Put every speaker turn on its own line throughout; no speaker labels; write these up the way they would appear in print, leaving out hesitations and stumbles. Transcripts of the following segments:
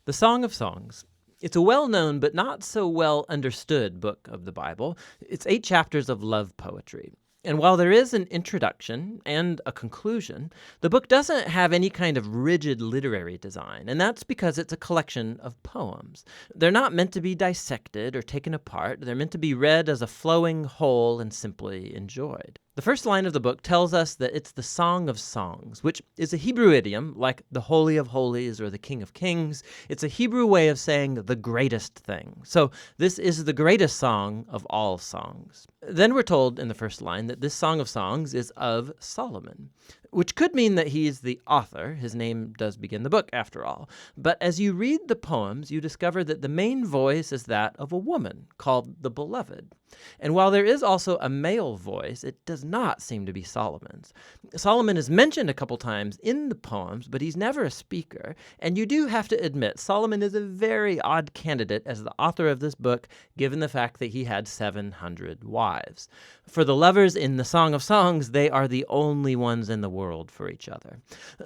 The Song of Songs. It's a well-known but not so well understood book of the Bible. It's 8 chapters of love poetry. And while there is an introduction and a conclusion, the book doesn't have any kind of rigid literary design, and that's because it's a collection of poems. They're not meant to be dissected or taken apart. They're meant to be read as a flowing whole and simply enjoyed. The first line of the book tells us that it's the Song of Songs, which is a Hebrew idiom like the Holy of Holies or the King of Kings. It's a Hebrew way of saying the greatest thing. So this is the greatest song of all songs. Then we're told in the first line that this Song of Songs is of Solomon, which could mean that he's the author. His name does begin the book, after all. But as you read the poems, you discover that the main voice is that of a woman called the Beloved. And while there is also a male voice, it does not seem to be Solomon's. Solomon is mentioned a couple times in the poems, but he's never a speaker. And you do have to admit, Solomon is a very odd candidate as the author of this book, given the fact that he had 700 wives. For the lovers in the Song of Songs, they are the only ones in the world for each other.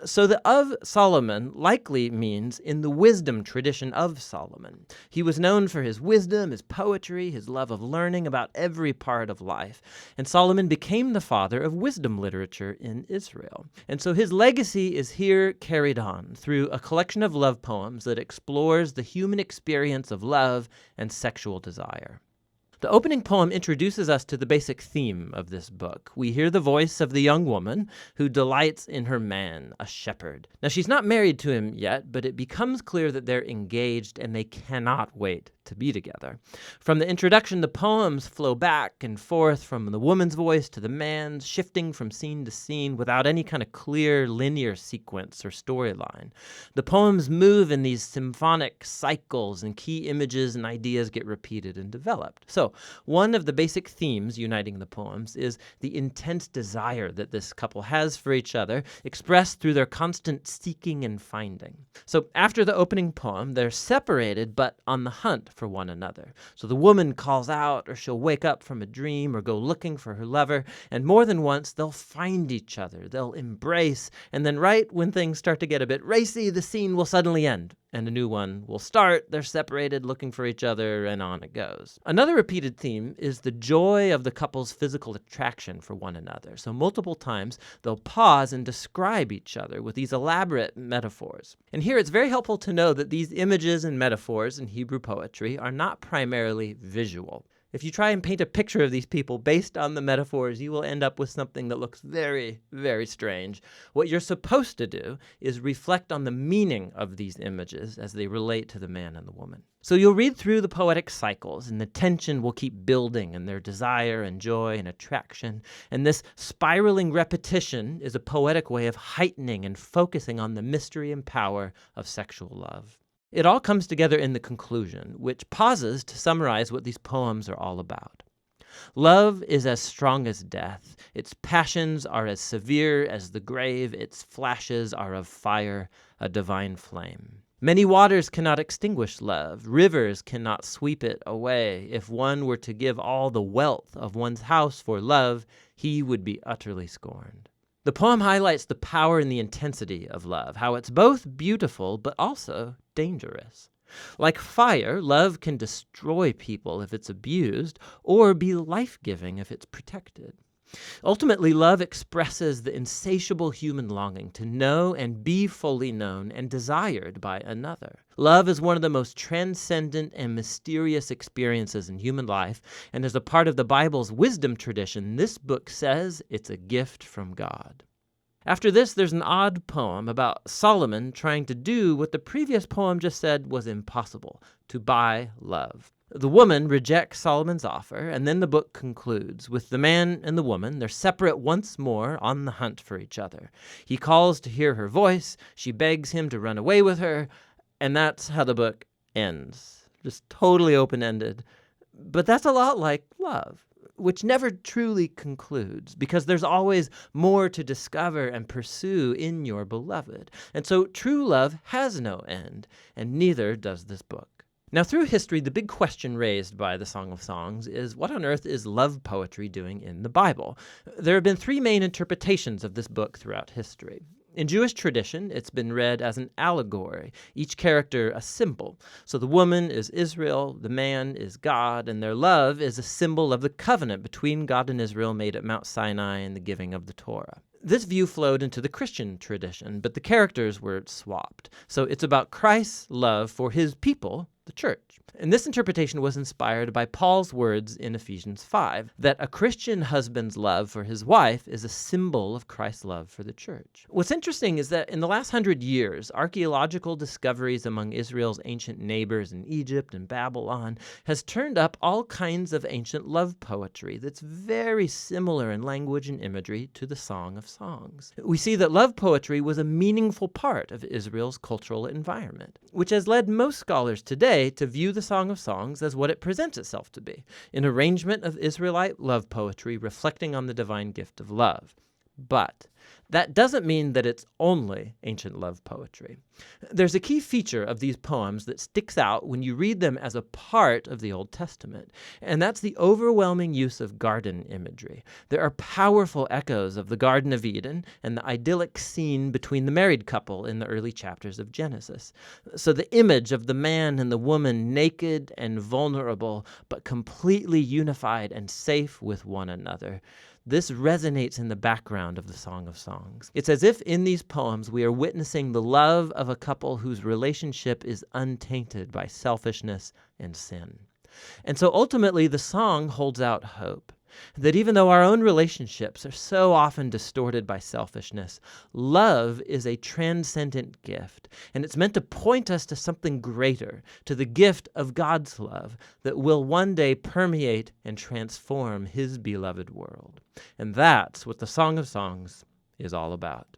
So the of Solomon likely means in the wisdom tradition of Solomon. He was known for his wisdom, his poetry, his love of learning about every part of life. And Solomon became the father of wisdom literature in Israel. And so his legacy is here carried on through a collection of love poems that explores the human experience of love and sexual desire. The opening poem introduces us to the basic theme of this book. We hear the voice of the young woman who delights in her man, a shepherd. Now, she's not married to him yet, but it becomes clear that they're engaged and they cannot wait to be together. From the introduction, the poems flow back and forth from the woman's voice to the man's, shifting from scene to scene without any kind of clear linear sequence or storyline. The poems move in these symphonic cycles, and key images and ideas get repeated and developed. So, one of the basic themes uniting the poems is the intense desire that this couple has for each other, expressed through their constant seeking and finding. So, after the opening poem, they're separated but on the hunt for one another. So the woman calls out, or she'll wake up from a dream or go looking for her lover, and more than once they'll find each other, they'll embrace, and then right when things start to get a bit racy, the scene will suddenly end and a new one will start. They're separated, looking for each other, and on it goes. Another repeated theme is the joy of the couple's physical attraction for one another. So multiple times they'll pause and describe each other with these elaborate metaphors. And here it's very helpful to know that these images and metaphors in Hebrew poetry are not primarily visual. If you try and paint a picture of these people based on the metaphors, you will end up with something that looks very, very strange. What you're supposed to do is reflect on the meaning of these images as they relate to the man and the woman. So you'll read through the poetic cycles, and the tension will keep building, and their desire and joy and attraction. And this spiraling repetition is a poetic way of heightening and focusing on the mystery and power of sexual love. It all comes together in the conclusion, which pauses to summarize what these poems are all about. Love is as strong as death. Its passions are as severe as the grave. Its flashes are of fire, a divine flame. Many waters cannot extinguish love. Rivers cannot sweep it away. If one were to give all the wealth of one's house for love, he would be utterly scorned. The poem highlights the power and the intensity of love, how it's both beautiful but also dangerous. Like fire, love can destroy people if it's abused, or be life-giving if it's protected. Ultimately, love expresses the insatiable human longing to know and be fully known and desired by another. Love is one of the most transcendent and mysterious experiences in human life, and as a part of the Bible's wisdom tradition, this book says it's a gift from God. After this, there's an odd poem about Solomon trying to do what the previous poem just said was impossible, to buy love. The woman rejects Solomon's offer, and then the book concludes with the man and the woman. They're separate once more on the hunt for each other. He calls to hear her voice. She begs him to run away with her, and that's how the book ends. Just totally open-ended. But that's a lot like love, which never truly concludes, because there's always more to discover and pursue in your beloved. And so true love has no end, and neither does this book. Now, through history, the big question raised by the Song of Songs is, what on earth is love poetry doing in the Bible? There have been 3 main interpretations of this book throughout history. In Jewish tradition, it's been read as an allegory, each character a symbol. So the woman is Israel, the man is God, and their love is a symbol of the covenant between God and Israel made at Mount Sinai and the giving of the Torah. This view flowed into the Christian tradition, but the characters were swapped. So it's about Christ's love for his people, the church. And this interpretation was inspired by Paul's words in Ephesians 5, that a Christian husband's love for his wife is a symbol of Christ's love for the church. What's interesting is that in the last 100 years, archaeological discoveries among Israel's ancient neighbors in Egypt and Babylon has turned up all kinds of ancient love poetry that's very similar in language and imagery to the Song of Songs. We see that love poetry was a meaningful part of Israel's cultural environment, which has led most scholars today to view the Song of Songs as what it presents itself to be, an arrangement of Israelite love poetry reflecting on the divine gift of love. But that doesn't mean that it's only ancient love poetry. There's a key feature of these poems that sticks out when you read them as a part of the Old Testament, and that's the overwhelming use of garden imagery. There are powerful echoes of the Garden of Eden and the idyllic scene between the married couple in the early chapters of Genesis. So the image of the man and the woman naked and vulnerable, but completely unified and safe with one another. This resonates in the background of the Song of Songs. It's as if in these poems we are witnessing the love of a couple whose relationship is untainted by selfishness and sin. And so ultimately the song holds out hope that even though our own relationships are so often distorted by selfishness, love is a transcendent gift, and it's meant to point us to something greater, to the gift of God's love that will one day permeate and transform his beloved world. And that's what the Song of Songs is all about.